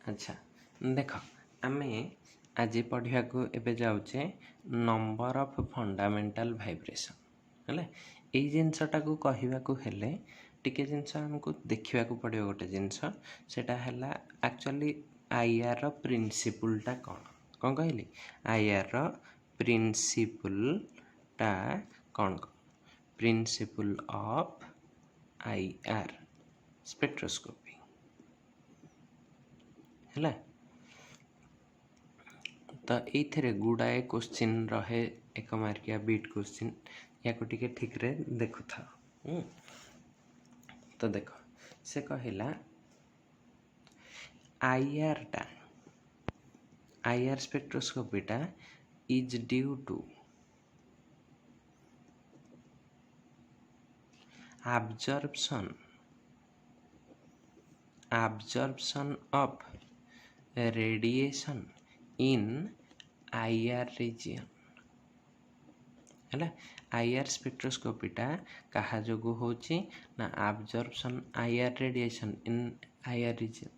अच्छा देख आमे आज पढ़ा को एबे जाऊे नंबर ऑफ फंडामेंटल वाइब्रेशन है यही जिनसटा को कहवा को हेले टिके जिनस आमको देखा पड़ो गोटे जिनस सेटा है एक्चुअली आईआर रो प्रिंसिपलटा कौन कहली आईआर रो प्रिंसिपलटा कौन प्रिंसिपल ऑफ आईआर स्पेक्ट्रोस्कोपी है तो ये गुड़ाए क्वेश्चन रहे एक मार्किया बीट क्वेश्चन या टिके ठीक रे देखु था तो देख से कहला आईआर स्पेक्ट्रोस्कोपीटा is due to absorption of radiation in IR region है आईआर स्पेक्ट्रोस्कोपीटा कहा जोगु होची ना absorption IR radiation in IR region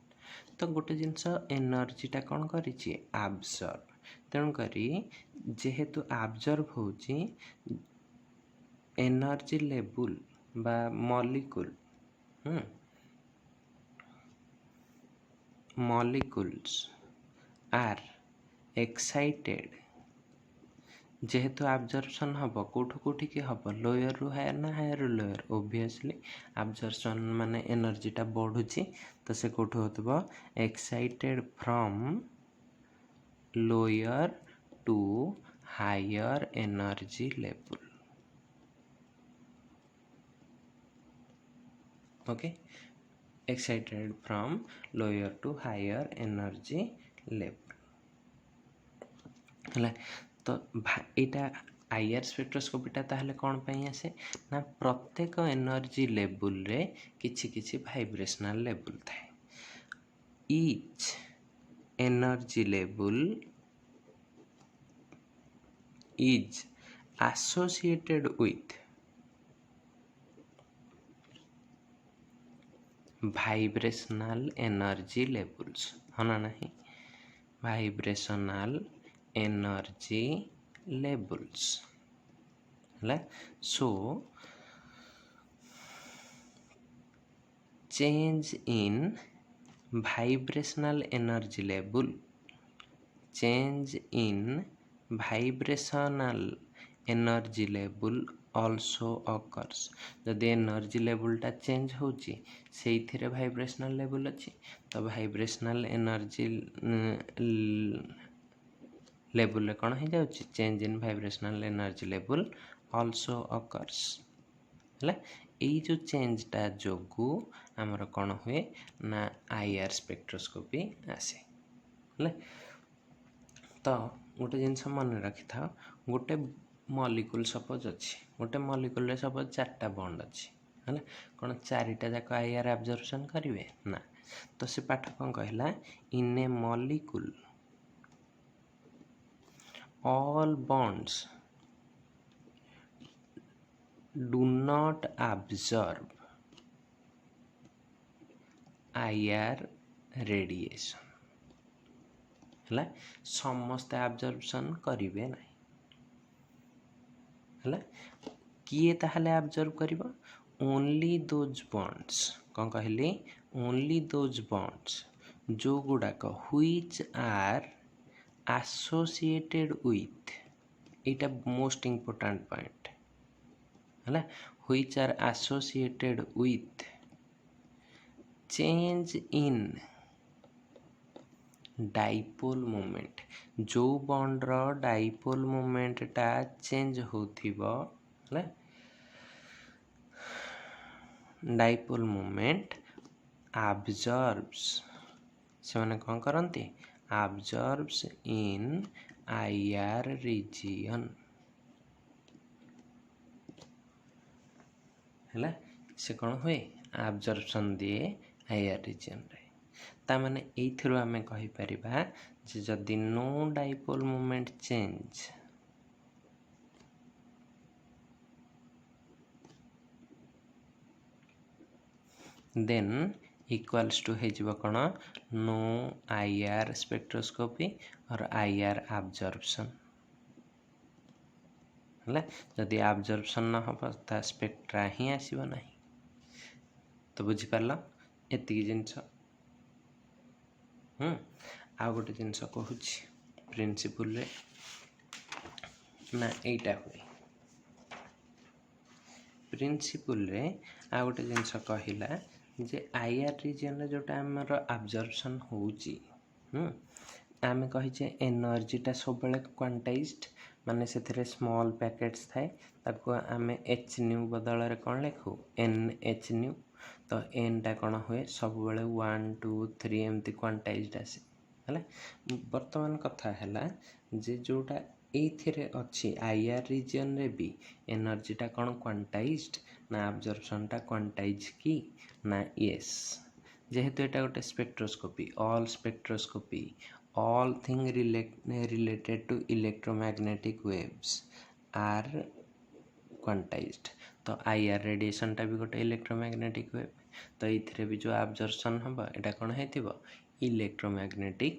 तो गोटे जिनस एनर्जीटा कौन करिछि absorb तेणु करी जेहेतु absorb होची एनर्जी लेवल बा मॉलिक्यूल molecules are excited जेहेतु absorption हम कौटू कौटी की हम लोयर रु हायर ना हायर रु लोयर ओबियसली absorption माने एनर्जीटा बढ़ुची तो से कौटू होतबो excited from lower to higher energy level okay excited from lower to higher energy level है तो यहाँ आईआर स्पेक्ट्रोस्कोपीटा ताहले कौन पाई आसे ना प्रत्येक एनर्जी लेवल रे किछि किछि वाइब्रेशनल लेवल थाए each energy level is associated with vibrational energy levels है ना नहीं वाइब्रेशनल एनर्जी लेवल्स है so change in vibrational energy level change in vibrational energy level also occurs जदि एनर्जी लेवलटा चेंज होची से वाइब्रेशनल लेवल अच्छी तो वाइब्रेशनल एनर्जी लेवल कौन हो जाउची change in vibrational energy level also occurs है यही जो चेंजटा जोगु आमर कौन हुए ना आईआर स्पेक्ट्रोस्कोपी आसे है तो गोटे जिनस मन रखि था गोटे मॉलिक्यूल सपोज अच्छी गोटे मॉलिक्यूल सपोज 4टा बॉन्ड अच्छी है कौन 4टा जाक आईआर एब्जॉर्प्शन करेंगे ना तो से पाठ कौन कहला in a molecule all bonds do not absorb IR radiation है समस्त एब्जॉर्प्शन करेंगे ना है किए ताहले एब्जॉर्ब करिबो ओनली दोज बॉन्ड्स कौन कहली ओनली दोज बॉन्ड्स जो गुड़ाक व्हिच आर एसोसिएटेड विथ इटा मोस्ट इम्पोर्टेंट पॉइंट है which are associated with change in dipole moment जो बॉन्ड रो डाइपोल मोमेंट टा चेंज होथिबो है डाइपोल मोमेंट एब्जॉर्ब्स से माने कौन करंती एब्जॉर्ब्स इन आईआर रीजन है से कौन हुए एब्जॉर्प्शन दिए आईआर रीजन रे ता माने एइथरो आमे कहि परिबा जे जदि no dipole moment change then equals to हो कौन नो IR स्पेक्ट्रोस्कोपी और IR एब्जॉर्प्शन है जदि एब्जॉर्प्शन न हो ता स्पेक्ट्रा ही आसब ना तो बुझीपार एति जिनस आ गोटे जिनस कहूँ प्रिंसिपल रे ना एटा हुए प्रिंसिपल रे आ गोटे जिनस कहला जे IR रीजन जोटा आमर एब्जॉर्प्शन होउची आमे कहिचे एनर्जीटा सब क्वांटाइज्ड माने से स्मॉल पैकेट्स थाए ताको आमे एच न्यू बदल रे कौन लिखु NH न्यू तो एन टा कौन हुए सब 1 2 3 एमती क्वांटाइज्ड आसे है बर्तमान कथा है जे जोटा एथिरे अच्छी IR रीजन रे भी एनर्जीटा कौन क्वांटाइज्ड ना एब्जॉर्प्शन टा क्वांटाइज की ना यस जेहेतु एटा गोटे spectroscopy all thing related to electromagnetic waves are quantized तो IR रेडिएशन टा भी गोटे इलेक्ट्रोमैग्नेटिक वेव तो ये भी जो एब्जॉर्प्शन हम एटा कौन है इलेक्ट्रोमैग्नेटिक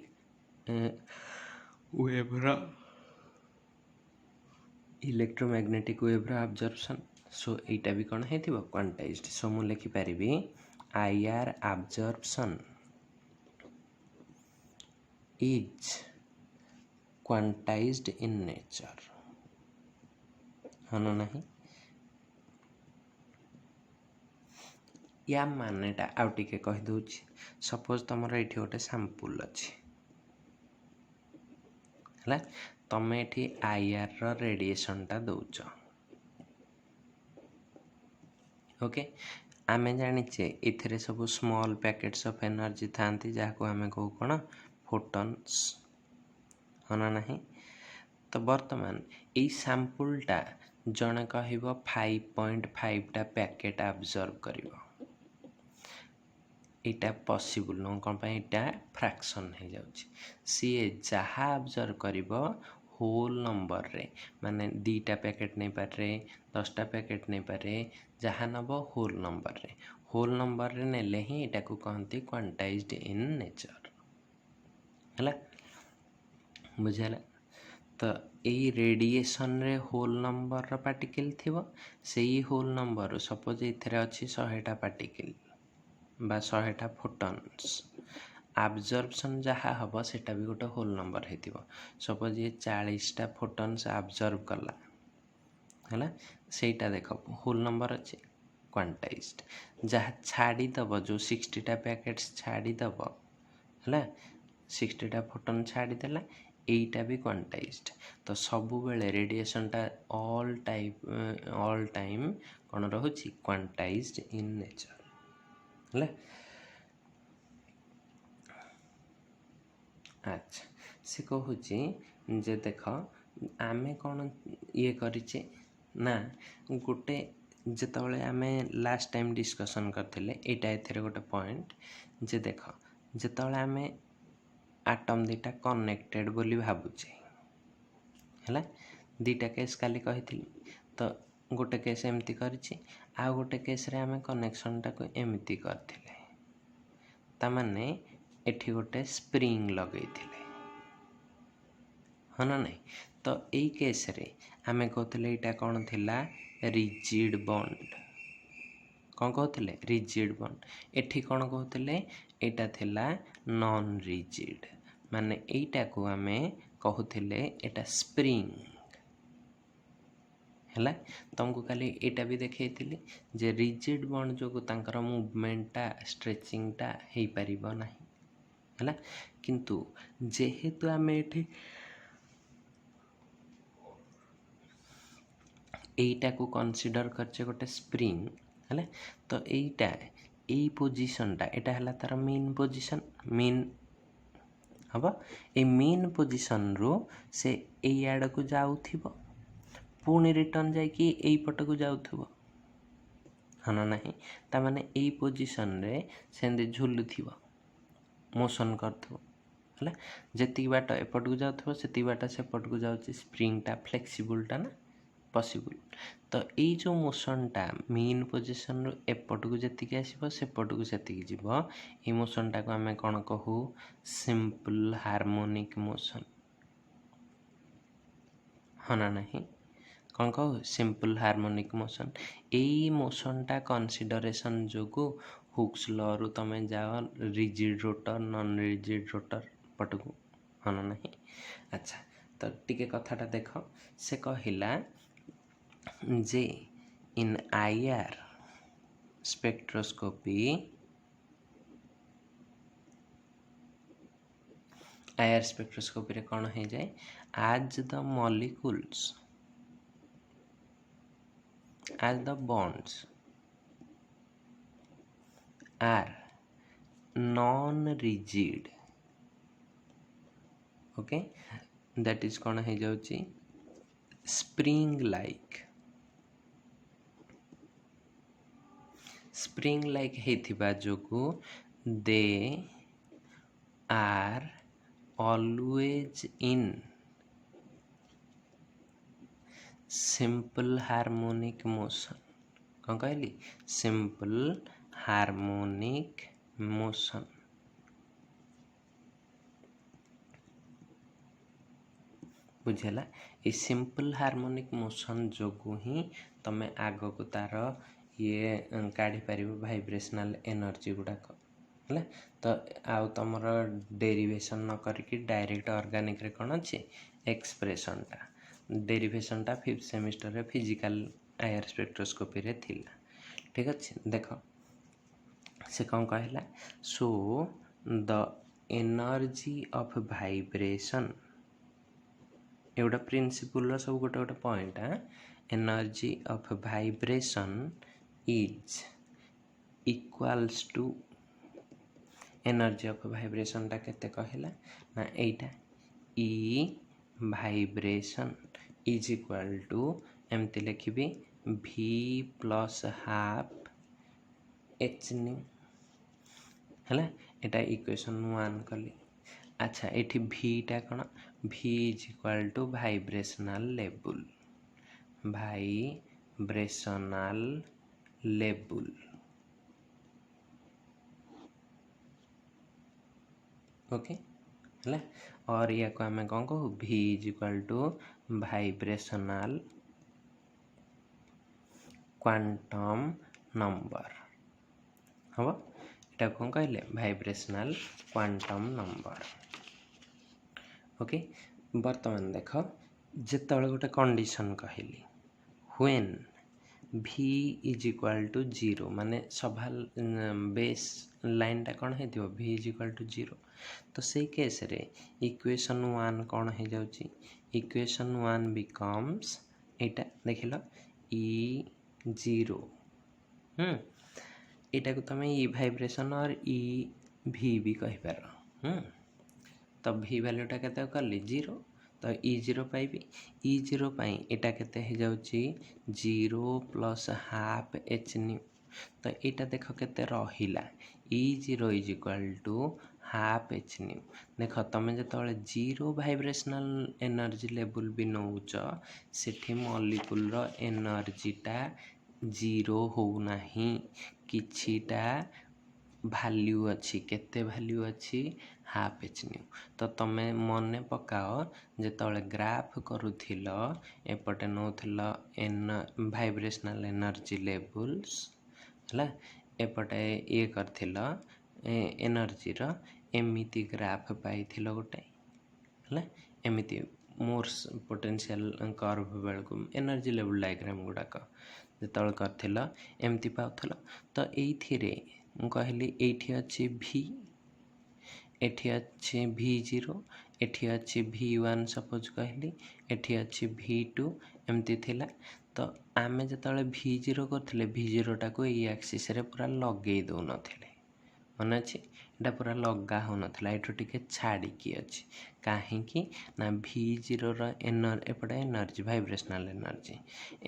वेव्र इलेक्ट्रोमैग्नेटिक वेव्र एब्जॉर्प्शन सो एटा भी कौन है क्वांटाइज्ड सो मु लिखि पारिबी IR absorption is quantized in nature हाँ नहीं या मानेटा आउ टिके कहि दउछि सपोज तमरा एठी गोटे सैंपल अछि हला तमे एठी IR रो रेडिएशन टा दउछ ओके आमे जानिचे इथरे सब स्मॉल पैकेट्स ऑफ एनर्जी थांती जाको आमे कहू कोन फोटॉन्स होना नहीं तो वर्तमान यही सैंपलटा जड़े कह 5.5 टा पैकेट एब्जॉर्ब करिवो एटा पॉसिबल न कौन एटा फ्रैक्शन हो जाउछि सी जहाँ एब्जॉर्ब करिवो होल नंबर रे माने 2टा पैकेट नहीं पारे 10टा पैकेट नहीं पारे जहाँ नब होल नंबर रे नेले ही एटा को कहते क्वांटाइज्ड इन नेचर है बुझेला तो यही रेडिएशन रे होल नंबर रो पार्टिकल थिबो सेही होल नंबर सपोज इथरे अछि 100टा पार्टिकल बा 100टा फोटॉन्स एब्जॉर्प्शन जहाँ हबो सेटा भी गोटे होल नंबर हेतिबो सपोज ये 40टा फोटॉन्स एब्जॉर्ब कला हैला सेटा देखो होल नंबर अछि क्वांटाइज्ड जहाँ छाड़ी दबो जो 60टा पैकेट्स छाड़ी दबो हैला 60टा फोटॉन छाड़ी देला एटा भी क्वांटाइज्ड तो सबु बेले रेडिएशन टा ऑल टाइम कौन रहुछि क्वांटाइज्ड इन नेचर हैला अच्छा से कहूची जे देख आमे कौन ये करिचे ना गोटे जेतबले आमे लास्ट टाइम डिस्कशन करथिले एटा एथरे गोटे पॉइंट जे देख जेतबले आमे आटम दीटा कनेक्टेड बोली भाबुचे हैला दीटा केस काली कहिथिली तो गोटे केस एमती करिछि आ गोटे केस रे आमे कनेक्शन टा को एमती करथिले ता माने एठी गोटे स्प्रिंग लगेइथिले हना नहीं तो एई केस रे आमे कहथिले एटा कोन थिला रिजिड बॉन्ड कौन कहते रिजिड बॉन्ड एठी कौन कहते एटा थिला नॉन रिजिड माने एटा को आमे कहूथिले एटा स्प्रिंग हैला तुमको खाली एटा भी देखैथिली जे रिजिड बॉन्ड जो तांकर मूवमेंटटा स्ट्रेचिंगटा हेई परिबो नाही हैला किंतु जेहेतु आमे एठी एटा को कंसीडर करछे गोटे स्प्रिंग हैला तो एटा एई पोजीशनटा एटा हला तार मेन पोजीशन मेन हबा ए मेन पोजीशन रो से एई आड़ को जाउथिबो पुणी रिटर्न जाई कि एई पट को जाउथिबो हना नाही ता माने एई पोजीशन रे सेंदे झुलुथिबो मोशन करथिबो हैला जेति बाट एपट को जाउथिबो सेति बाट सेपट को जाउछि स्प्रिंग टा फ्लेक्सिबल टा ना पॉसिबल। तो यही जो मोशनटा मीन पोजिशन रु एपटू जी आसो सेपटू से जीव ये मोशनटा को आम कौन कहू सिंपल हार्मोनिक मोशन हाँ ना नहीं कौन कहू सिंपल हार्मोनिक मोशन। यही मोशनटा कनसिडरेशन जो हुक्स लॉ रु तमें जाओ rigid rotor non rigid rotor पटकू हाँ ना नहीं। अच्छा तो टिके कथाटा देख से कहला जे in IR spectroscopy IR spectroscopy रे कौन हो जाए as the molecules as the bonds are non-rigid okay that is कौन हो जाउची spring like हेथिबा जोगु they are always in simple harmonic motion कौन कहली simple harmonic motion बुझेला ये सिंपल हार्मोनिक मोशन जोगु ही तमे आग को तार ये काढ़ी पार भाइब्रेशनल एनर्जी गुड़ाक है तो आउ तुम डेरिवेशन न करके डायरेक्ट ऑर्गेनिक रे कौन अच्छे एक्सप्रेशनटा डेरिवेशनटा 5th सेमिस्टर रे फिजिकल आईआर स्पेक्ट्रोस्कोपी रे थिला ठीक अच्छे देख से कौन कहला so the energy of vibration एगोटा प्रिंसिपल सब गोटे गोटे point energy of vibration is equals to energy of vibration टा केते कहला ना एटा ई वाइब्रेशन इज इक्वल टू एमती लिखिबी v plus half H nu है एटा इक्वेशन 1 कली। अच्छा एठी v टा कौन v is equal to vibrational level okay है और या को आम कौन कहू v is equal to vibrational quantum number हम एटा कौन कहले वाइब्रेशनल क्वांटम नंबर ओके। बर्तमान देख जिते गोटे कंडीशन कहली when v is equal to 0 माने सभा बेस लाइन टा कौन है v इज इक्वल टू 0 तो से केस रे इक्वेशन 1 कौन हो जाउची इक्वेशन 1 बिकम्स एटा देखिल E0 एटा को तुम ई वाइब्रेशन और ई भी कहि पार तो v वैल्यूटा केते कली 0 तो E0 पाइबी E0 पाई एटा केते हो जाउची 0 प्लस हाफ एच न्यू तो एटा देख केते रहिला E0 is equal to half H nu देख तुम जो जीरो वाइब्रेशनल एनर्जी लेवल भी नौच सेठी मॉलिक्यूल रो एनर्जीटा जीरो होना किछिटा वैल्यू अच्छी केते वैल्यू अच्छी हाफ एच न्यू तो तुम्हें मन पकाओ जिते ग्राफ करुथिल एपटे नौथिल वाइब्रेशनल एनर्जी लेवल्स है एपटे ये करथिल एनर्जी रो एमिति ग्राफ पाई गोटे है एमिति मोर्स पोटेंशियल कर्व बेलू एनर्जी लेवल डायग्राम गुड़ाक जो कर एमती पाउल तो ये कहली ये अच्छी v एठी अच्छी v0 एठी अच्छी v1 सपोज कहली एठी अच्छी v2 एमती थिला तो आमे जतले v0 करथिले v0 टाको ये एक्सिस रे पूरा लगे दो नथिले मन अच्छे एटा पूरा लगा हो नथिला एठो टिके छाड़ी अच्छी कहीं ना v0 रो एपटे एनर्जी वाइब्रेशनल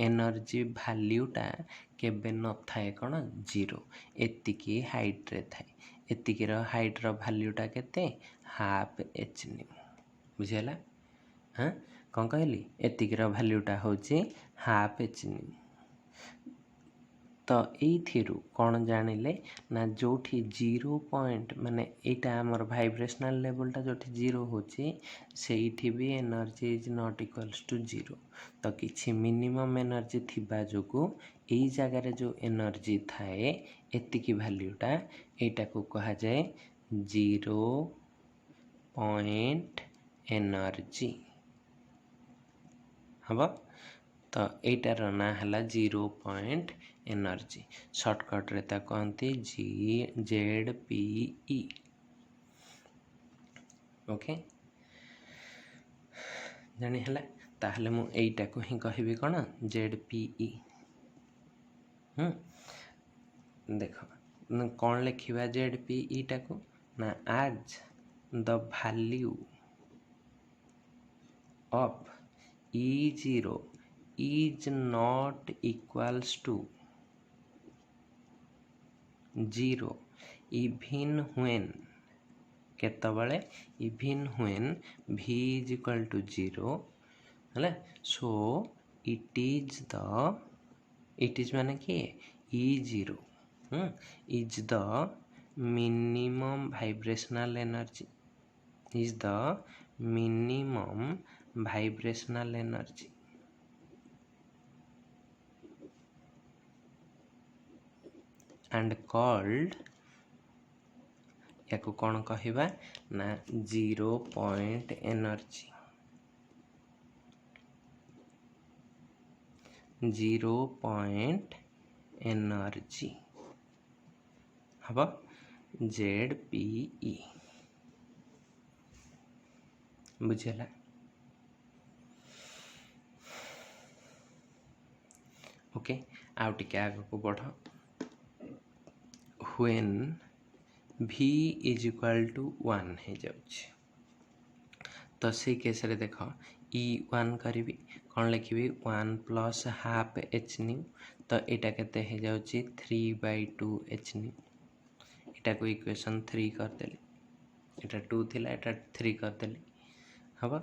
एनर्जी वैल्यूटा केबे न थाए कौन 0 एतिकी हाइट रे थाए एतिकी रो हाइट रो वैल्यूटा केते हाफ एच न्यू बुझेला हाँ कौन कहली एतिकीर भैल्यूटा होची हाफ एच न्यू। तो एइथिरू कौन जानिले ना जोठी 0 पॉइंट माने एटा हमर वाइब्रेशनल लेवलटा जोठी 0 होची सेठी भी energy is not equals to 0। तो किछि मिनिमम एनर्जी थिबा जोगु एई जगार जो एनर्जी थाए एतिकी भैल्यूटा एटा को कहा जाए 0 पॉइंट एनर्जी हबो। तो एटार ना हला 0 पॉइंट एनर्जी शॉर्टकट रे ता कहते ZPE। ओके जानी हला ताहले मु एटा को ही कहबी कोन ZPE। देखो कौन लिखिबा ZPE टा को ना आज the value of E0 is not equals to 0 even when केतबले even when v is equal to 0 है so it is माने कि E0 is the minimum vibrational energy is the minimum vibrational energy and called याको कौन कहिबा ना 0 point energy 0 point energy हबा ZPE बुझेला। Okay आउ टिके आगे को बढ़ when v is equal to 1 है जाउछि तो से केस रे देखो E1 करिवि कौन लिखिबि 1 प्लस हाफ एच न्यू तो एटा केते है जाउछि 3/2 एच न्यू एटा को इक्वेशन 3 कर देली एटा 2 थिला एटा 3 कर देली हबो।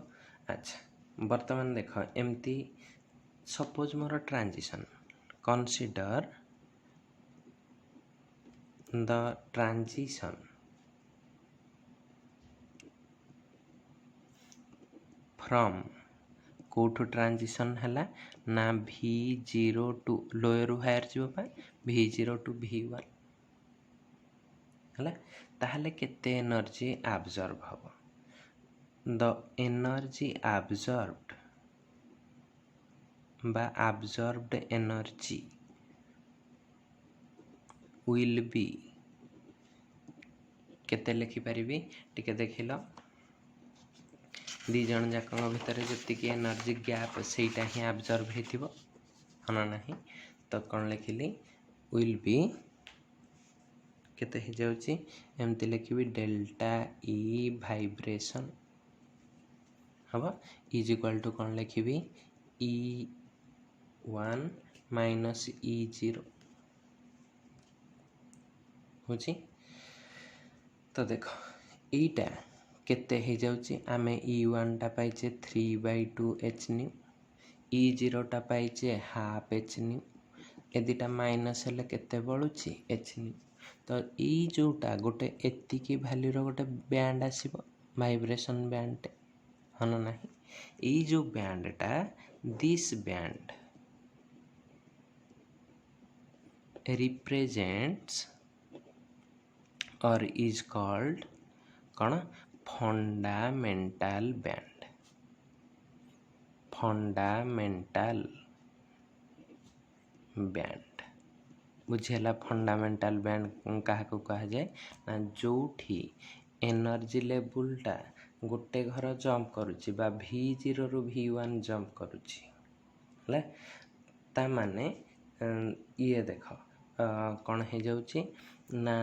अच्छा वर्तमान देखो एमती सपोज मोर transition consider the transition from कोठु ट्रांजिशन हला ना V0 टू लोअर हायर जीव पा V0 टू V1 हला ताहले केते एनर्जी एब्जॉर्ब हबो द एनर्जी एब्जॉर्ब्ड बा absorbed energy will be केते लिखि परिबी टिके देखिलो दी जन जाकंग भितर जति की एनर्जी गैप सेटा ही एब्जॉर्ब हेतिबो हना नाही तो कोन लिखिली will be केते हे जाउची एमति लिखिबी डेल्टा E वाइब्रेशन हबा इज इक्वल टू कोन लिखिबी E1 माइनस E0 होची। तो देखो एटा केते हे जाउची आमे E1 टा पाइचे 3/2 एच न्यू E0 टा पाइचे हाफ एच न्यू एदिटा माइनस हेले केते बळुची एच न्यू तो ई जोटा गोटे एति की वैल्यू रो गोटे बैंड आसीबो वाइब्रेशन बैंड हन नाही ई जो बैंड टा this band represents or is called कौन फंडामेंटल बैंड फंडामेंटल बैंड बुझेला फंडामेंटल बैंड कहा को कहा जाए ना जोठी एनर्जी लेवलटा गोटे घर जंप करूची बा V0 रु V1 जंप करूची हला ता माने ये देखो कौन है जाउची ना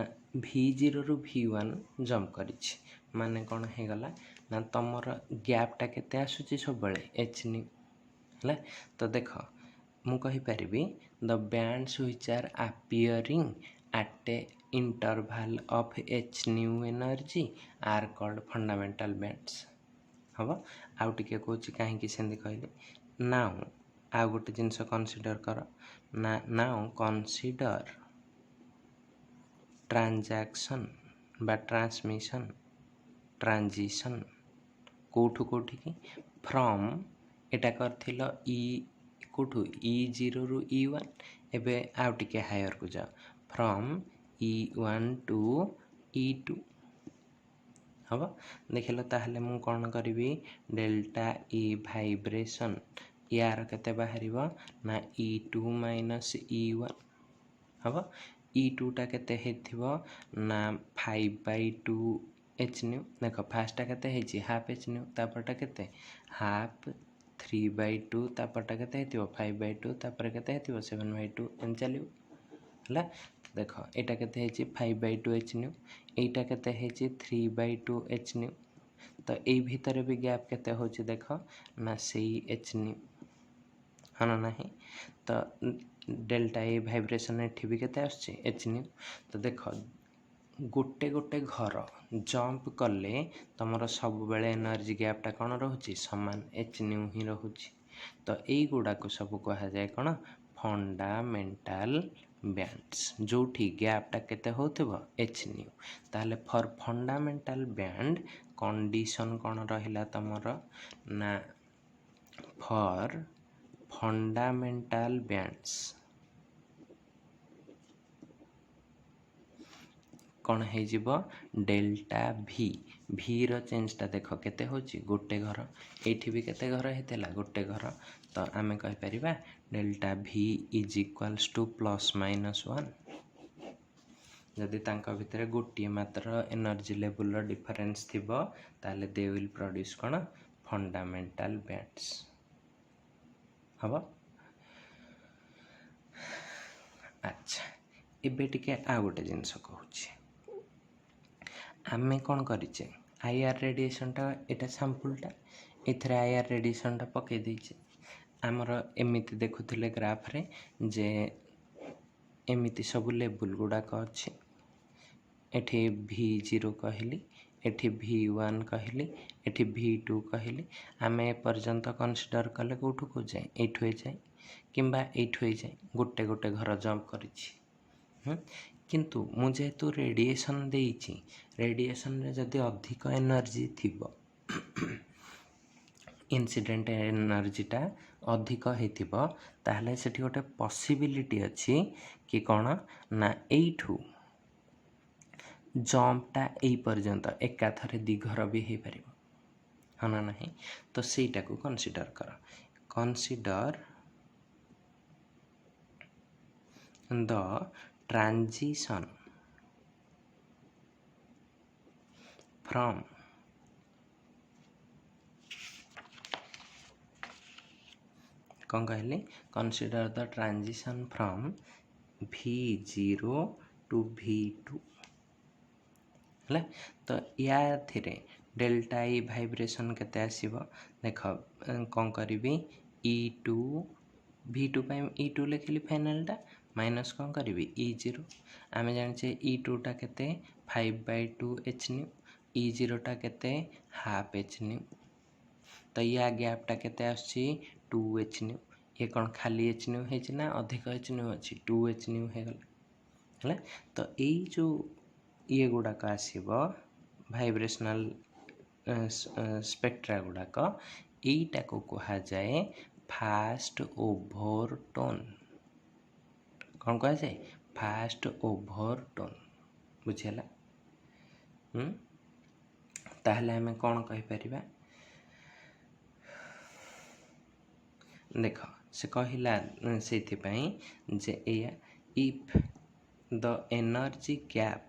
V0 रु V1 जंप करिछि माने कौन है गला ना तमर गैपटा केते आसुची सब बेले h न्यू हला तो देखो मु कहि परिबी the bands which are appearing at a interval of h nu energy are called fundamental bands हम आउ टिके कहूँ कहीं सेमती कहली नाउ आउ गोटे जिनस कनसीडर कर ना नाउ कनसीडर ट्रांजैक्शन बा ट्रांसमिशन ट्रांजिशन कोठू कोठी की from Etah करथिल E kothu E0 रु E1 एबे आउ टिके हायर को जा फ्रॉम E1 टू E2 हम देखिल ताहले मु कौन करी डेल्टा E भाइब्रेशन यार केते बाहर ना E2 माइनस E1 हम E2 टा केते हेथिबो ना 5/2 h न्यू देख फास्टा केते हेची हाफ h न्यू तापरटा केते हाफ 3/2 तापरटा केते हेथिबो 5/2 तापर केते हेथिबो 7/2 एन चलियो हला देख एटा केते हेची 5/2 h न्यू एटा केते हेची 3/2 h न्यू तो एई भीतर भी गैप केते होची देख ना सेई h न्यू हना नाही तो डेल्टा ए भाइब्रेशन एठी भी केते आछी h न्यू तो देख गोटे गोटे घर जंप कले तुमर सब बेले एनर्जी गैपटा कौन रोचे समान h न्यू ही रोचे तो यही गुड़ा को सब कह जाए कौन फंडामेंटल बैंड्स जोठी गैपटा केते होथिबो h न्यू ताले फॉर फंडामेंटल बैंड कंडीशन कौन रहिला तुमर ना फॉर फंडामेंटल बैंड्स कौन हो डेल्टा भी रो चेंजटा देख केते होची गोटे घर एठी भी केते घर हेतेला गोटे घर तो आमे कहि परिबा डेल्टा भी is equals to plus minus 1 जदि तांका भितरे गोटे मात्र एनर्जी लेवल रो डिफरेंस थिबो ताले दे विल प्रोड्यूस कौन फंडामेंटल बैंड्स हम अच्छा एबे टिके आ गोटे जिनस कहूची आमे कौन करिचे आईआर रेडिएशनटा एटा सैंपलटा एथरे आईआर रेडिएशनटा पके दीचे आमर एमिति देखुथिले ग्राफ रे जे एमिति सब लेवल गुड़ाक अच्छे एठी V0 कहली एठी V1 कहली एठी V2 कहली आमे पर्यंत कन्सिडर कले कोठू को जाए एठू जाए किंबा एठू जाए गोटे गोटे घर जंप करिछि किंतु मु जेहेतु रेडिएशन देइछि रेडिएशन रे जदि अधिक एनर्जी थिबो इनसिडेंट एनर्जीटा अधिक हेथिबो ताहले सेठी गोटे पॉसिबिलिटी अछि कि कोन ना एठू जंपटा एई पर्यंत एका थरे दी घर भी हे परिबो हना नाही तो सेटा को कंसीडर कर कंसीडर द ट्रांजिशन फ्रॉम कौन कहले consider the transition from V0 to V2 है तो या थिरे डेल्टा ई भाइब्रेशन केते आसीबो देख कौन करी E2 V2 पे E2 लिखिली फाइनलटा माइनस कौन करी E0 आमे जानिचे E2 टा केते 5/2 h न्यू E0 टा केते हाफ h न्यू तो या गैपटा केते आछी 2 h न्यू ये कौन खाली h न्यू है ना अधिक h न्यू अच्छी 2 h न्यू है गला तो यही जो ये गुड़ाक आसीबो भाइब्रेशनल स्पेक्ट्रा गुड़ाक यहीटा को कहा जाए फास्ट ओवरटोन कौन कहा जाए फास्ट ओवरटोन बुझेला ताहले हमें कौन कहि परिबा देख से कहिला सेथि पई जे एया if the energy gap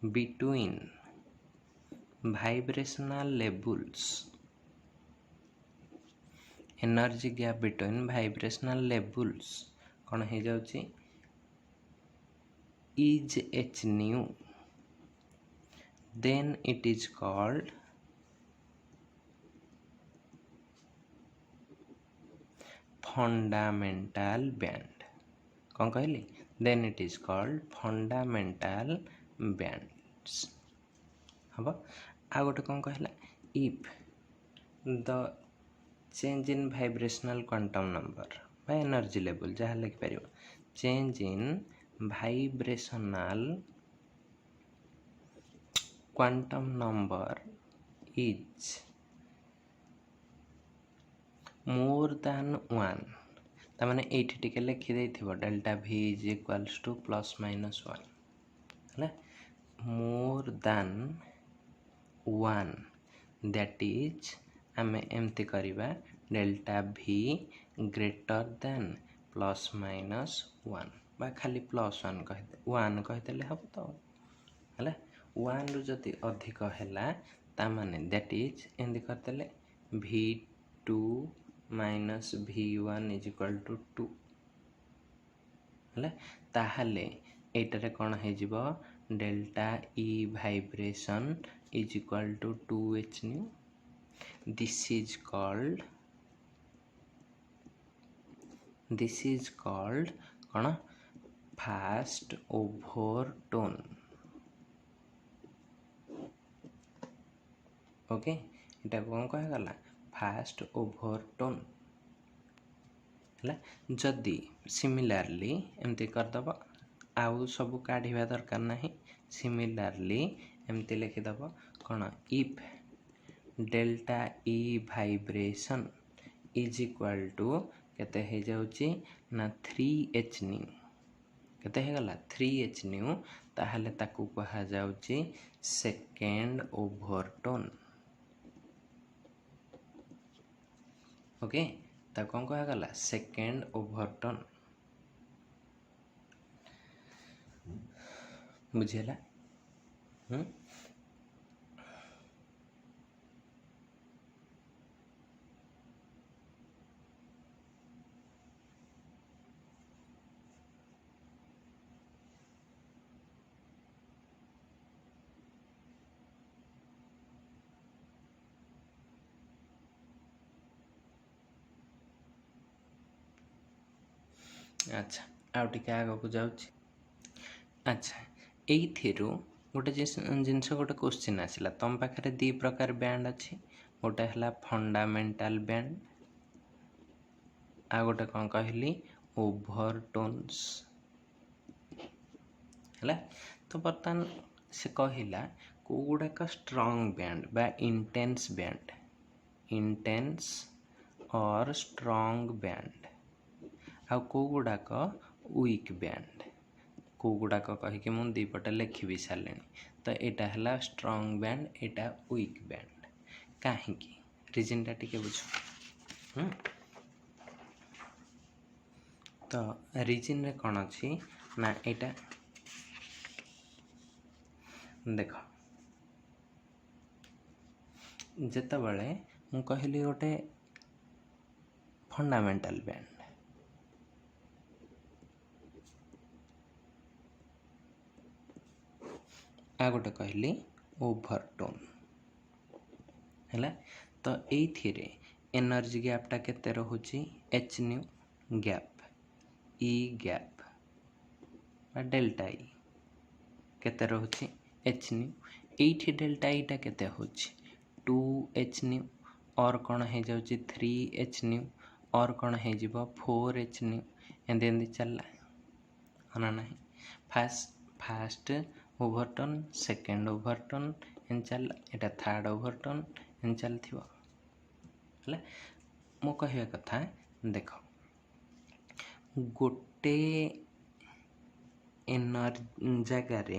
between vibrational levels energy gap between vibrational levels कौन हो जाउची is h nu then it is called fundamental band कौन कहली then it is called fundamental bands हम आ गोटे कौन कहला if the change in vibrational quantum number बा एनर्जी लेवल जहाँ लिखिपर change in vibrational quantum number is more than 1 ताने ये टिके लिखिदे delta V is equals to plus minus 1 है मोर दैन 1 दैट इज आम एमती करवा delta V greater than plus minus 1 बा खाली प्लस 1 कहीदे हम तो है 1 रु जदि अधिक है ताने दैट इज एमती करदे V2 minus V1 is equal to 2 है ताहले एटारे कौन हो delta E vibration is equal to 2h nu this is called कौन फास्ट ओवरटोन ओके इटा कौन कहगला फास्ट ओवरटोन है जदि सिमिलारली एमती करदब आउ सब काढ़ा दरकार नहीं सिमिलारली एमती लिखिदब कौन if delta E vibration is equal to केते हो जाउची ना 3h न्यू केते हो गला 3h न्यू ताहले ताकू कहा जाउची सेकेंड ओवरटोन ओके ता कौन कहगला सेकेंड ओवरटोन बुझेला अच्छा आउ टिके आगक जाउछि अच्छा ये गोटे जिनस गोटे क्वेश्चन आसला तुम पाखे दी प्रकार बैंड अच्छी गोटे है फंडामेंटाल बैंड आ गोटे कौन कहली ओवरटोन्स है तो बर्तमान से कहला को गुड़ाक स्ट्रॉन्ग बैंड बा इंटेंस और स्ट्रॉन्ग बैंड आ को गुड़ाक वीक बैंड को गुड़ाक कहीकि मुझे दीपटे लिखि भी सारे तो यहाँ है स्ट्रॉन्ग बैंड यहाँ वीक बैंड कहीं रिजनटा टिके बुझ तो रिजन रे कौन अच्छी ना यहाँ देख जिते बड़े मु कहली गोटे फंडामेंटाल बैंड आ गोटे कहली ओवरटोन है तो ये एनर्जी गैपटा केते रहुची h new gap E gap delta E केते रहुची h न्यू एठी डेल्टा E टा केते होची 2h न्यू और कौन हो जाउची 3h न्यू और कौन हो जिवो 4h न्यू एंदी चलला हना नहीं फास्ट ओवरटोन सेकेंड ओवरटोन एन चल एटा थर्ड ओवरटोन एन चलथिबो है मो कहवा कथा देख गोटे जगार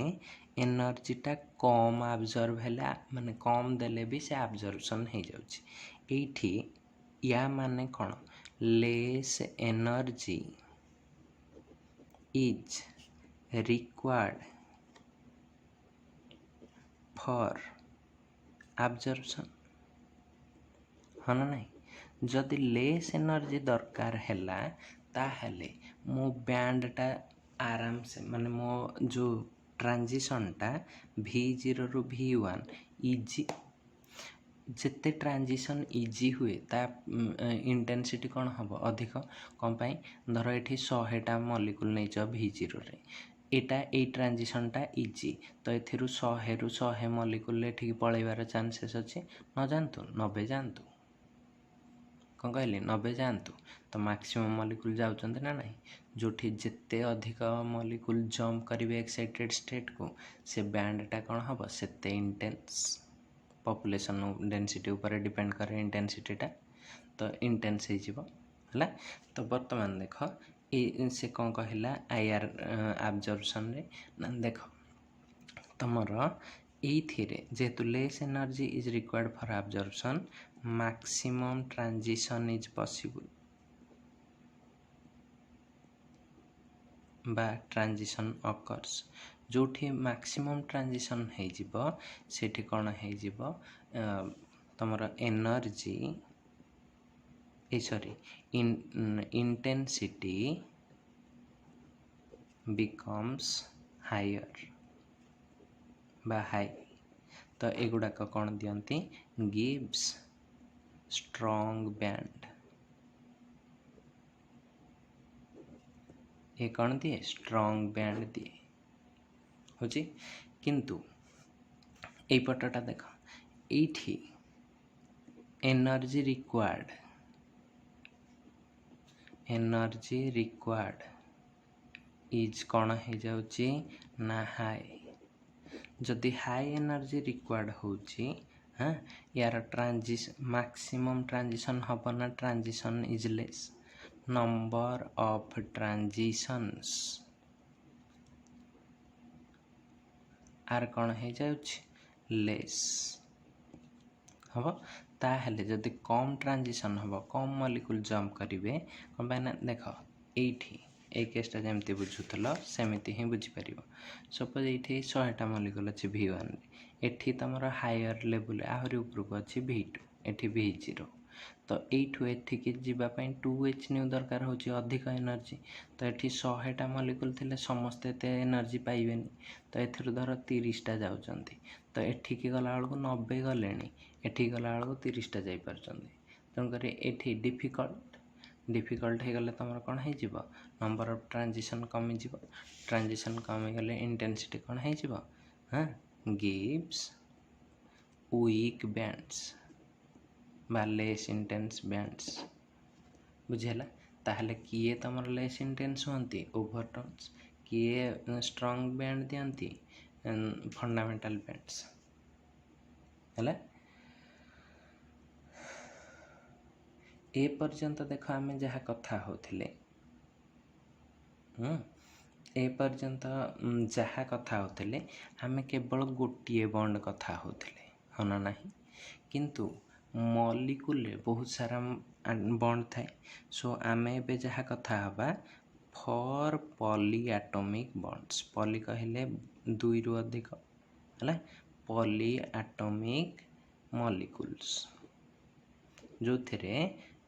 एनर्जीटा कम आब्जर्व है माने कम देले भी से आब्जर्वेशन हो जाउची या माने कौन less energy is required for observation हाँ ना नहीं जदि लेस एनर्जी दरकार है ताहले मो बैंडटा आराम से माने मो जो ट्रांजिशनटा V0 रु V1 इजी जिते ट्रांजिशन इजी हुए ता इंटेंसिटी कौन हम अधिक कौन पाई धर ये 100टा मॉलिक्यूल नहीं V0 रे एटा ए ट्रांजिशनटा इजी तो एथिरु 100 रु 100 मॉलिक्यूल एठिक पळेबार चांसेस अछि न जानतु 90 जानतु कौन कहली 90 जानतु तो मैक्सिमम मॉलिक्यूल जाउचंत ना नहीं जोठी जिते अधिक मॉलिक्यूल जंप करिवे एक्साइटेड स्टेट को से बैंडटा कौन हम सेते इंटेंस पॉपुलेशन डेंसिटी ऊपर डिपेंड करे इंटेंसिटीटा तो इंटेंस है तो बर्तमान देख ये से कौन कहला आईआर एब्जॉर्प्शन रे ना देख तुमर ये जेहेतु less energy is required for absorption maximum transition is possible बा ट्रांजिशन अकर्स जोठी मैक्सिमम ट्रांजिशन है जीवो सेठी कौन है जीवो तुमर energy sorry intensity becomes higher बा हाई तो एगुड़ाक कौन दियंती गिव्स स्ट्रॉन्ग बैंड ये कौन दिए स्ट्रॉन्ग बैंड दिए होची किंतु ए पटटा देख एठी एनर्जी रिक्वायर्ड इज कौन हो जाउची ना हाई जदि हाई एनर्जी रिक्वायर्ड होची हाँ यार मैक्सिमम ट्रांजिशन हम ना transition is less number of transitions are कौन हो जाउची लेस हम ताहले जदि कम ट्रांजिशन हम कम मॉलिक्यूल जंप करिवे कौन पाइना देख एठी ए केसटा जमती बुझुतल सेमिति ही बुझीपर सपोज ये 100टा मॉलिक्यूल अच्छी V1 एठी तुम हायर लेवल आहरी उपरको अच्छी V2 एठी V0 तो यू एठिकी जावाई 2H न्यू दरकार होची अधिक एनर्जी तो ये 100टा मॉलिक्यूल थे समस्ते एते एनर्जी पाइबे तो एथिरु धर 30टा जाउचंती तो एठिकी गला बेलू 90 गले एठी गला बेलू 30टा जाई पारचंती तेणुकर एठी डिफिकल्ट हो गले तुम कौन हो नंबर ऑफ ट्रांजिशन कमी जीव ट्रांजिशन कमी गले इंटेंसिटी कौन हो हाँ गिव्स वीक बैंड्स बा लेस इंटेंस बैंड्स बुझेला ताहले किए तुम लेस इंटेंस होती ओवरटोन्स किए स्ट्रॉन्ग बैंड दियंती फंडामेंटल बैंड्स है ए पर्यंत देख आम जहाँ कथा होथिले ए पर्यंत जहाँ कथा होथिले आम केवल गोटे बॉन्ड कथा होथिले हाँ ना नहीं किंतु मॉलिक्यूल बहुत सारा बॉन्ड थाए सो आम ए जहाँ कथा हवा फॉर पॉलीएटॉमिक बॉन्ड्स पॉली कहले 2 रु अधिक है पॉलीएटॉमिक मॉलिक्यूल्स जो थे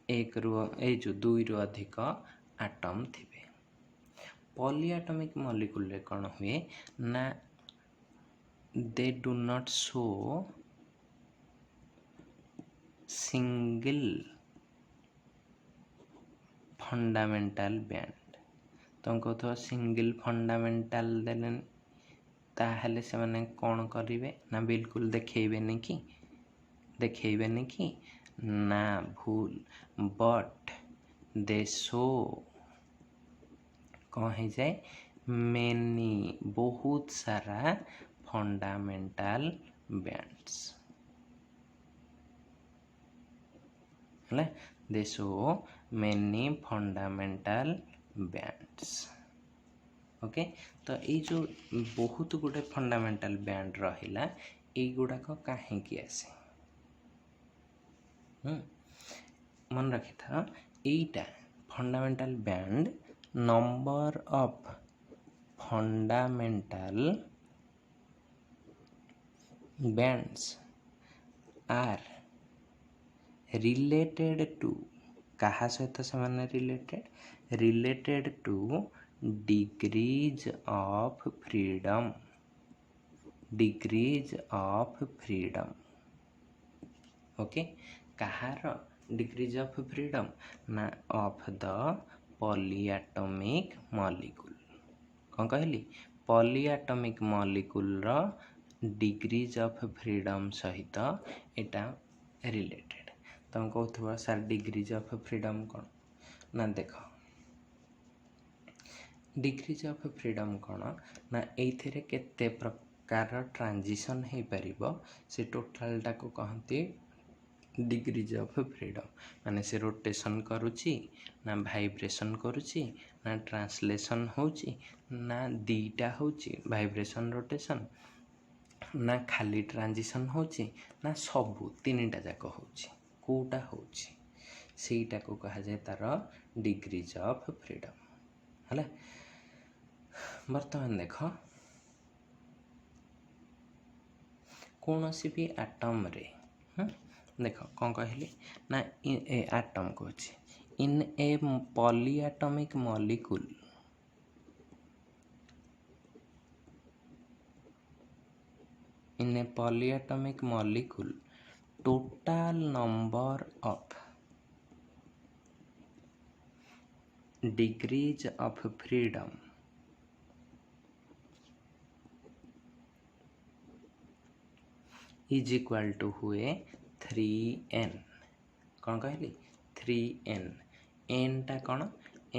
एक रु ए जो 2 रु अधिक आटम थिबे पॉलीएटॉमिक मॉलिक्यूल रे कौन हुए ना they do not show single fundamental band तुम कहो सिंगल फंडामेंटल देने ताहले से माने कौन करिवे ना बिल्कुल देखेबेनी कि ना भूल बट दे शो कौन हो जाए मेनी बहुत सारा फंडामेंटल बैंड्स है दे show many fundamental bands okay तो ये जो बहुत गुटे फंडामेंटल बैंड रहिला गुड़ाक कहीं आसे मन रखी था यहीटा fundamental band number of fundamental bands are related to कहा सहित से related to degrees of freedom okay कहार डिग्रीज ऑफ फ्रीडम ना ऑफ द पॉलीएटॉमिक मॉलिक्यूल कौन कहली पॉलीएटॉमिक मॉलिक्यूल रो डिग्रीज ऑफ फ्रीडम सहित एटा रिलेटेड। तुम कहथुवा सर डिग्रीज ऑफ फ्रीडम कौन ना देख डिग्रीज ऑफ फ्रीडम कौन ना एइथिरे केते प्रकार ट्रांजिशन हो पारिबो से टोटलटा को कहती डिग्रीज ऑफ फ्रीडम। माने से रोटेशन करुची ना वाइब्रेशन करुची ना ट्रांसलेशन होची ना दीटा होची वाइब्रेशन रोटेशन ना खाली ट्रांजिशन होची ना सबू तीनटा जाक होची कोटा होची सेटा को कहा जाए तार डिग्रीज ऑफ फ्रीडम हला। वर्तमान देख कौन सी भी एटम रे देख कौन कहली ना एटम कहूँ in a polyatomic molecule in a polyatomic molecule total number of degrees of freedom is equal to हुए 3n। कौन कहली 3n n टा कौन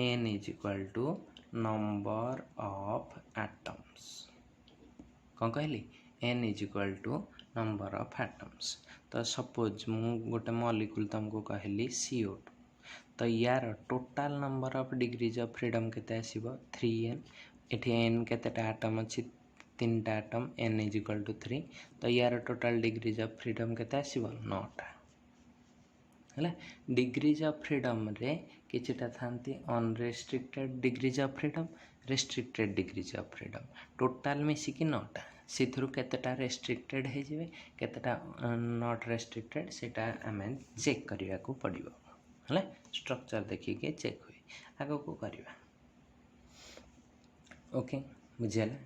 n is equal to number of atoms। कौन कहली n is equal to number of atoms। तो suppose मु गोटे मॉलिक्यूल तुमको कहली CO2 तो यार total number of degrees of freedom केते आसीबो 3n। एठी n केतेटा एटम अछि 3टा atom n is equal to 3 तो यार टोटाल डिग्रीज ऑफ फ्रीडम केते आसीबो 9टा हला। डिग्रीज ऑफ फ्रीडम रे किछटा थांती unrestricted degrees of freedom restricted degrees of freedom total मिसी कि 9टा सिथरु केतेटा रेस्ट्रिक्टेड हे जिवे केतेटा नॉट रेस्ट्रिक्टेड सेटा हमें चेक करिया को पड़िबो हला। स्ट्रक्चर देखि के चेक होई आगो को करिवा ओके बुझियला।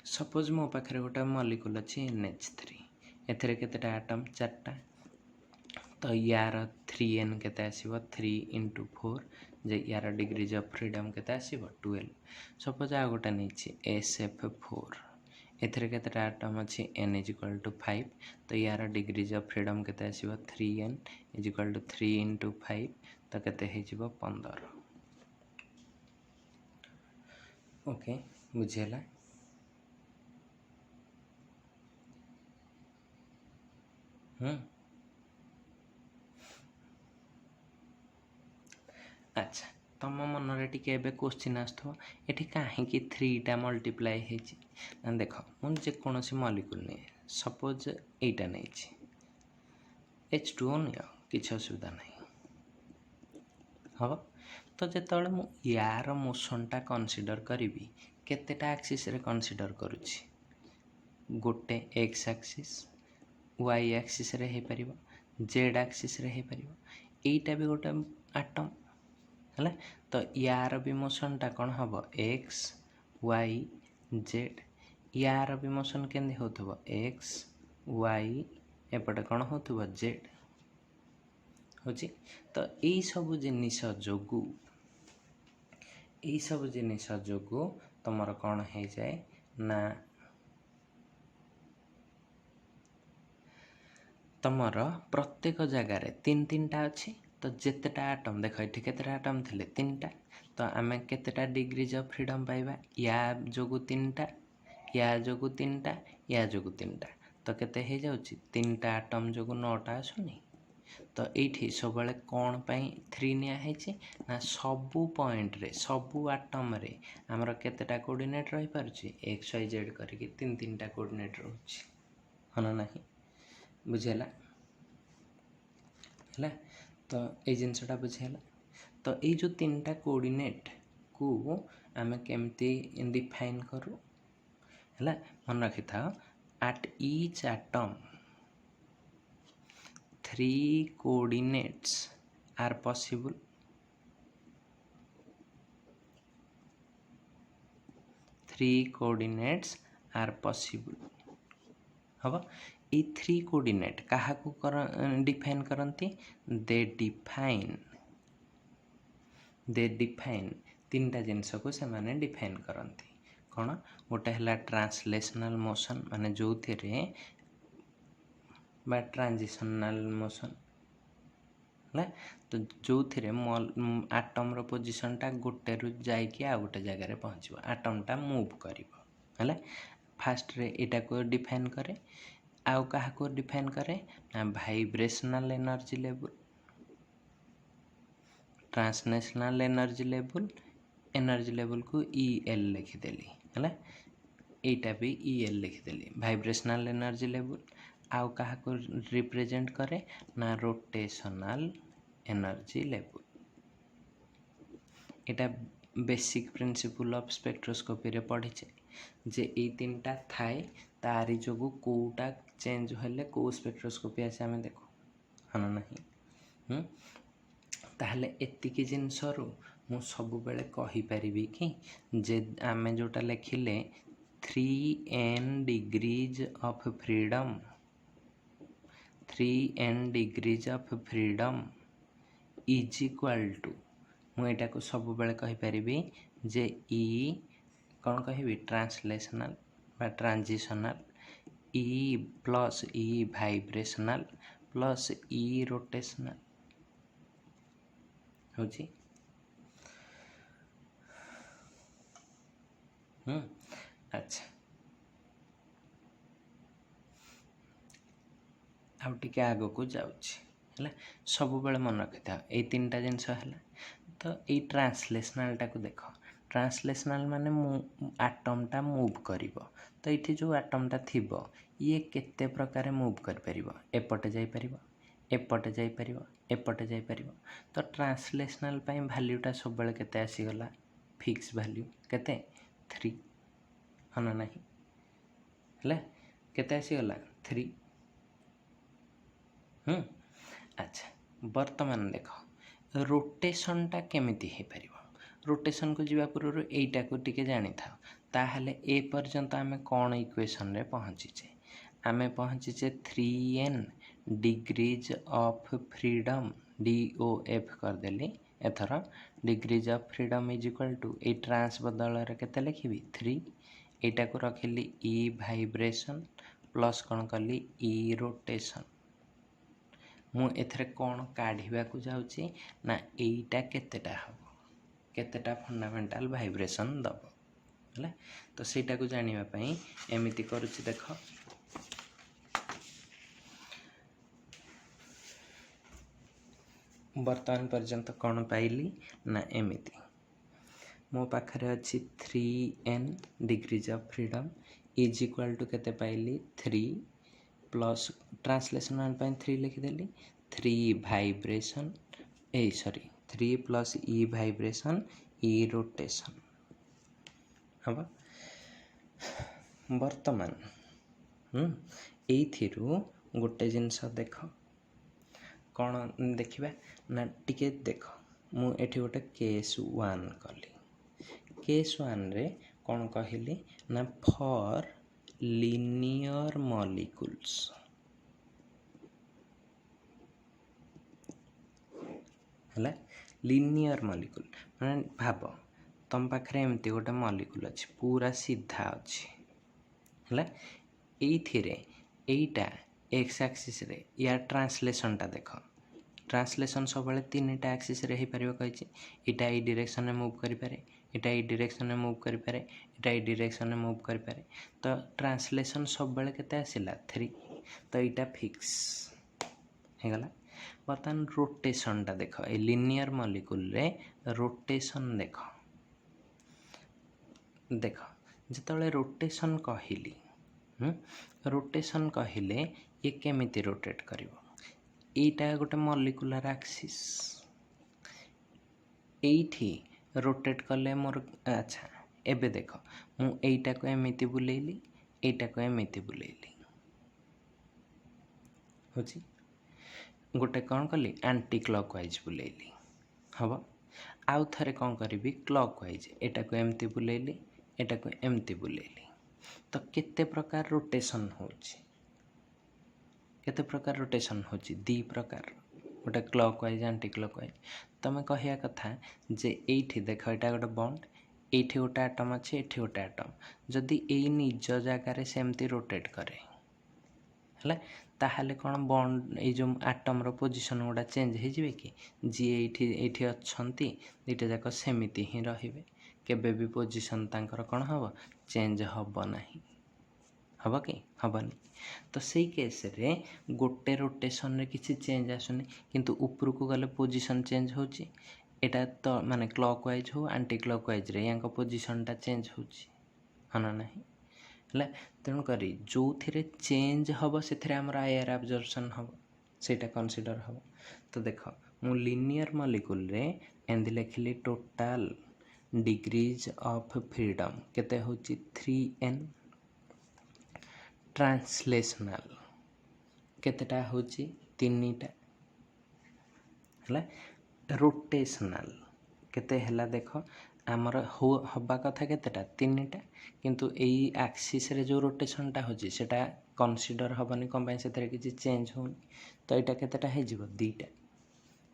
सपोज मो पाखरे गोटा मॉलिक्यूल अछि NH3 एथरे केतेटा एटम 4टा तो यार 3n केते आसीबो 3 into 4 जे यार डिग्रीज ऑफ फ्रीडम केते आसीबो 12। सपोज आ गोटा नेछि SF4 एथरे केतेटा एटम अछि n is equal to 5 तो यार डिग्रीज ऑफ फ्रीडम केते आसीबो 3n is equal to 3 into 5 तो केते हे जिवो 15। ओके बुझियला। अच्छा तुम मन रे टिके एबे क्वेश्चन आस्थो एठी काहे कि 3टा मल्टीप्लाई हेछि ना देख मन जे कोनोसी मॉलिक्यूल ने सपोज एटा नै छि H2O नियो किछ असुविधा नै हो तो जेतले मु यार मोशनटा कंसीडर करिवि केतेटा एक्सिस रे कंसीडर करूछि गोटे x एक्सिस y एक्सिस रे हे परिबो z एक्सिस रे हे परिबो एटा भी गोटे एटम हला। तो यार भी मोशनटा कौन हम x y z यार भी मोशन केंदे होथबो x y एपटे कौन होथबो z होची। तो एई सब जिनिस जोगु तमर कौन हे जाए ना तमर प्रत्येक जगार 3-3टा अच्छी तो जितेटा एटम देख ये केतेटा एटम थिले 3टा तो आम केतेटा डिग्रीज ऑफ फ्रीडम पाइबा या जोगु 3टा या जोगु 3टा या जोगु 3टा तो केते हे जाउची 3टा एटम जोगु 9टा आसुनी। तो ये सब कौन पाई 3 निया हेची ना सबू पॉइंट रे सबू एटम रे हमर केतेटा कोऑर्डिनेट रही पारुची एक्स वाई जेड करके 3-3टा कोऑर्डिनेट रहउची हना नाही बुझेला हला। तो ये जिनसटा बुझेला तो ये जो 3टा कोऑर्डिनेट को आम केमती डिफाइन करू हला मन रखि था at each atom 3 coordinates are possible 3 coordinates are possible हबा। ये 3 कोऑर्डिनेट कहा को डिफाइन करंती दे डिफाइन 3टा जिनस को से माने डिफाइन करंती कौन गोटे है ट्रांसलेशनल मोशन माने जो थे बा ट्रांजिशनल मोशन है तो जो थे आटम रो पोजीशन टा गोटे रु जाइए आ गोटे जगह पहुँच आटम टा मूव कर फास्ट रे एटा को डिफाइन करे आउ कहा को डिफाइन करे ना vibrational energy level translational energy level को EL लिखिदेली है एटा भी EL लिखिदेली वाइब्रेशनल एनर्जी लेवल आउ कहा को रिप्रेजेंट करे ना rotational energy level Etah basic principle of spectroscopy रे पढ़ीचे जे ए तीन टा थाए तारी जोगु कोटा चेंज हेले को स्पेक्ट्रोस्कोपी आसे आमे देखो हाँ नहीं ताहले एतिकी जिनसरू मु सबु बेले कहि परिबी कि जे आमे जोटा लेखिले 3n degrees of freedom 3n degrees of freedom is equal to मु एटा को सबु बेले कहि परिबी जे E कौन कहिबी ट्रांसलेशनल बा transitional E plus E vibrational plus E rotational होची अच्छा आउ टिके आगो को जाउछि है सब बेले मन रखि था ए तीन टा जिनस है तो ये ट्रांसलेशनल टा को देख ट्रांसलेशनल माने आटम टा मूव करिवो तो ये जो आटम टा थिबो ये केते प्रकार मूव कर परिवो एपटे जाई परिवो एपटे जाई परिवो एपटे जाई परिवो तो ट्रांसलेशनल पाई वैल्यूटा सब बेले केते आसी गला फिक्स वैल्यू केते 3 हना नहीं है केते आसी गला 3 अच्छा वर्तमान देख रोटेशन टा केमिति हे परिवो रोटेशन को जीवा पूर्व एटा को टिके जानी था ताहले ए पर्यंत आमे कौन इक्वेशन रे पहुँचीचे आमे पहुँचीचे 3n degrees of freedom DOF कर देली एथर degrees of freedom is equal to a trans बदल रे केते लिखिबी 3 एटा को रखिली E वाइब्रेशन प्लस कौन कली E रोटेशन मु एथरे कौन काढ़िबा को जाउची ना एटा केतेटा हबो केतेटा फंडामेंटल वाइब्रेशन दबो है तो सेटा को जानिबा पई एमिति करूची देखो वर्तमान पर्यंत कौन पाइली ना एमिति मो पाखरे अच्छी 3n degrees of freedom is equal to केते पाइली 3 प्लस ट्रांसलेशनल पाई 3 लिखिदेली 3 vibration 3 plus E vibration E rotation हम वर्तमान एइथिरु गोटे जिनस देख कौन देखिबा ना टिके देख मु एठी गोटे केस 1 कली केस 1 रे कौन कहिली ना फॉर लिनियर मॉलिक्यूल्स है लिनियर मॉलिक्यूल माने भाव तुम पाखरे एमती गोटे मॉलिक्यूल अच्छी पूरा सीधा अच्छी है एटा एक्स एक्सिस रे या ट्रांसलेशन टा देख ट्रांसलेशन सब बेले 3टा एक्सिस रे हे परिबो कहिछि एटा ए डायरेक्शन में मूव करि पारे एटा ए डायरेक्शन में मूव करि पारे एटा ए डायरेक्शन में मूव करि पारे तो ट्रांसलेशन सब बेले केते आसिला 3 तो एटा फिक्स हे गला बर्तमान रोटेशन टा देख ए लिनियर मॉलिक्यूल रे रोटेशन देख जिते रोटेशन कहली रोटेशन कहले ये केमिति रोटेट करिवो एटा गोटे मॉलिक्यूलर एक्सिस एठी रोटेट कले मोर अच्छा एबे देख मु एटा को एमिति बुलेइली एटा को एमिति बुलेइली होची गोटे कौन कली एंटी क्लॉकवाइज बुलेइली हबो आउ थरे कौन करिवि क्लॉकवाइज एटा को एमिति बुलेइली एटा को एमिति बुलेइली तो केते प्रकार रोटेशन होची केते प्रकार रोटेशन होची दी प्रकार गोटे क्लॉकवाइज एंटी क्लॉकवाइज तमे कहिया कथा जे एठी देख एटा गोटे बॉन्ड एठी गोटे आटम अच्छे एठी गोटे आटम जदि एई निज जगार सेमती रोटेट करे है ताहले कौन बॉन्ड ये जो आटम रो पोजीशन गुड़ा चेंज हो जाए कि जी ये अच्छी दुईटा जाक सेमती ही रहिबे केबे भी पोजीशन तांकर कौन हम चेंज हम ना हम कि हेनी तो सही केस रे गोटे रोटेशन रे किसी चेंज आसुनी किंतु ऊपर को गले पोजीशन चेंज होची एटा तो माने क्लॉकवाइज हो एंटी क्लॉकवाइज रे यांको पोजीशनटा चेंज होची हना नहीं है तेणुक जो थे चेंज हम से एयर एब्जॉर्प्शन हम सेटा कनसीडर हम तो देख मु लिनियर मॉलिक्यूल रे एंदी लिखिली टोटल डिग्रीज ऑफ फ्रीडम केते होची 3n ट्रांसलेशनल केतेटा होची 3टा है रोटेशनल केते हला देख आमर हवा कथा केतेटा 3टा किंतु एई एक्सिस रे जो रोटेशनटा होची सेटा कनसीडर हबनी कम पय सेतरे किछि चेंज होनी तो एटा केतेटा हे जिवो 2टा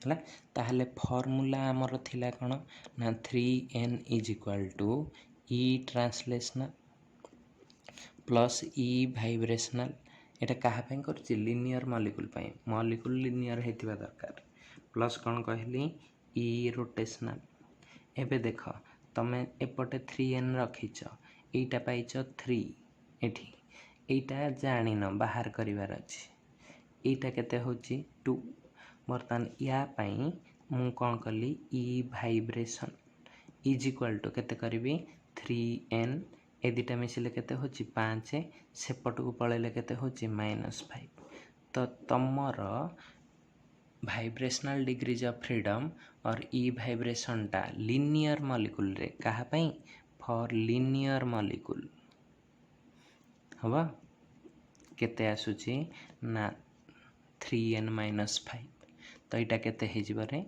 है ताहले फॉर्मूला आमर थिला कोन ना 3n is equal to e translational plus e vibrational एटा कहा पय करछि लिनियर मॉलिक्यूल पय मॉलिक्यूल लिनियर हेतिबा दरकार प्लस कौन कहली ई रोटेशनल एबे देख तमे एपटे 3n रखीच एटा पाइच 3 एठी एटा जानिन बाहर करिवार अछि एटा केते होची 2 बर्तमान या पई मु कौन कली ई वाइब्रेशन इज इक्वल टू केते करबी 3n ए दुटा मिसिले केते होची 5 सेपट को पळेले केते होची -5 तो तमर वाइब्रेशनल डिग्रीज ऑफ फ्रीडम और ई वाइब्रेशन टा लिनियर मॉलिक्यूल रे कहा पई फॉर लिनियर मॉलिक्यूल हवा केते आसुची ना 3n - 5 तो एटा केते हे जिवरे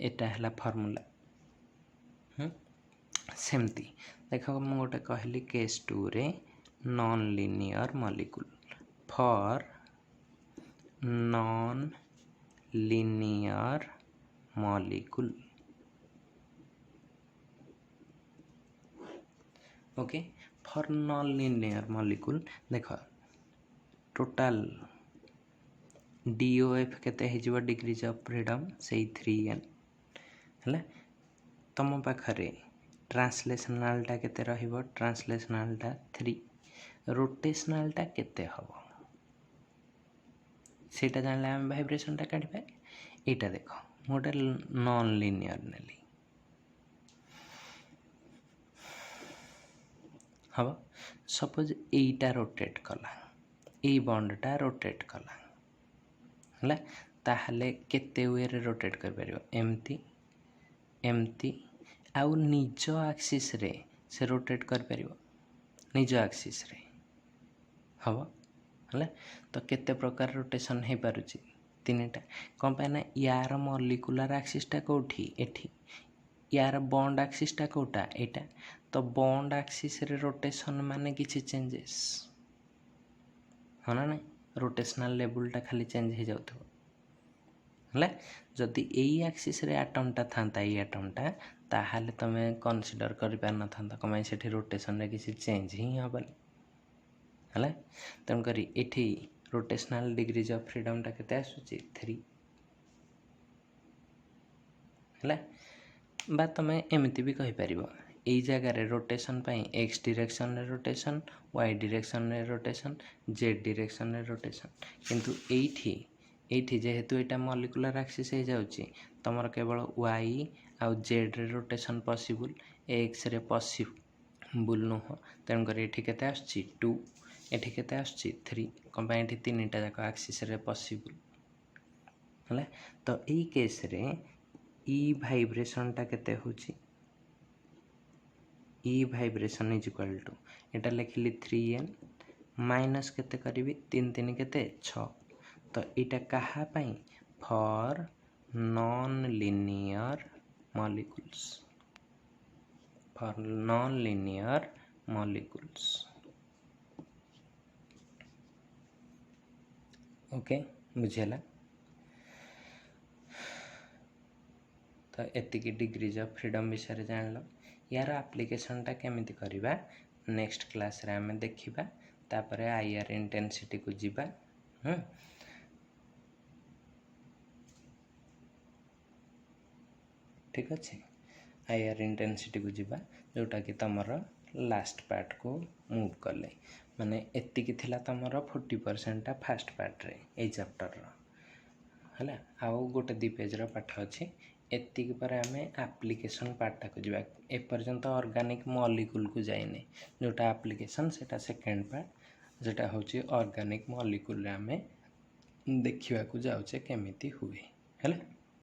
एटा हला फार्मूला सेमती देखो मु गोटे कहली केस 2 रे non linear molecule for non linear molecule okay for non linear molecule देख टोटल DOF केते हे जिवो डिग्रीज ऑफ फ्रीडम से 3n है तुम पाखरे ट्रांसलेशनल टा केते रहिबो ट्रांसलेशनल टा 3 रोटेशनल टा केते हबो सेटा जानले हम वाइब्रेशन टा काढी पाए एटा देखो मोटे नॉन लिनियर नेली हबो सपोज एटा रोटेट कला ए बॉन्ड टा रोटेट कला हला ताहले केते वे रे रोटेट कर परियो एमती एमती आउ निज एक्सिस रे से रोटेट कर परियो निज एक्सिस रे हबो हला तो केते प्रकार रोटेशन हे पारुची 3टा कम पे ना यार मॉलिक्यूलर एक्सिस टा कोठी एठी यार बॉन्ड एक्सिस टा कोटा एटा तो बॉन्ड एक्सिस रे रोटेशन माने किछि चेंजेस होना ना रोटेशनल लेवल टा खाली चेंज हे जाउथो हला जदि एई एक्सिस रे एटम टा थांता एई एटम टा ताहाले तमे कंसीडर करि पार न थांता कमाई सेठी रोटेशन रे किछि चेंज ही हबल हला तम करी एठी रोटेशनल डिग्रीज ऑफ फ्रीडम टा केते आसुची 3 हला बा तमे एमिति भी कहि परिबो एई जगह रे रोटेशन पई x डायरेक्शन रे रोटेशन y डायरेक्शन रे रोटेशन z डायरेक्शन रे रोटेशन किंतु एठी जेहेतु एटा मॉलिक्यूलर एक्सिस हे जाउची तमर केवल y आ z रे रोटेशन पॉसिबल x रे पॉसिबल न हो तेन कर एठी केते आछी 2 एठी केते आछी 3 कम पई एठी तीनटा जाक एक्सिस रे पॉसिबल हला तो एई केस रे ई वाइब्रेशन टा केते होची ई वाइब्रेशन इज इक्वल टू एटा लिखली 3n माइनस केते करिवि 3 3 केते 6 तो एटा कहा पई for non linear molecules for non linear molecules okay बुझेला तो एतिकी डिग्रीज ऑफ फ्रीडम विषय जान लो यार आप्लिकेशनटा केमिति करिबा नेक्स्ट क्लास रे आमे देखिबा तापरे आईआर इंटेंसिटी को जिबा ठीक अच्छे आईआर इंटेंसिटी को जिबा जोटा कि तमर लास्ट पार्ट को मूव कले माने एतिकी थिला तमर 40% फास्ट पार्ट रे ए चैप्टर रो हला आउ गोटे 2 पेज रो पाठ अछि एतिकी पर आमे एप्लीकेशन पार्ट को जिबा ए पर्यंत ऑर्गेनिक मॉलिक्यूल को जाइने जोटा एप्लीकेशन सेटा सेकंड पार्ट जेटा होची ऑर्गेनिक मॉलिक्यूल रे आमे देखिबा को जाउचे केमिति हुए हला।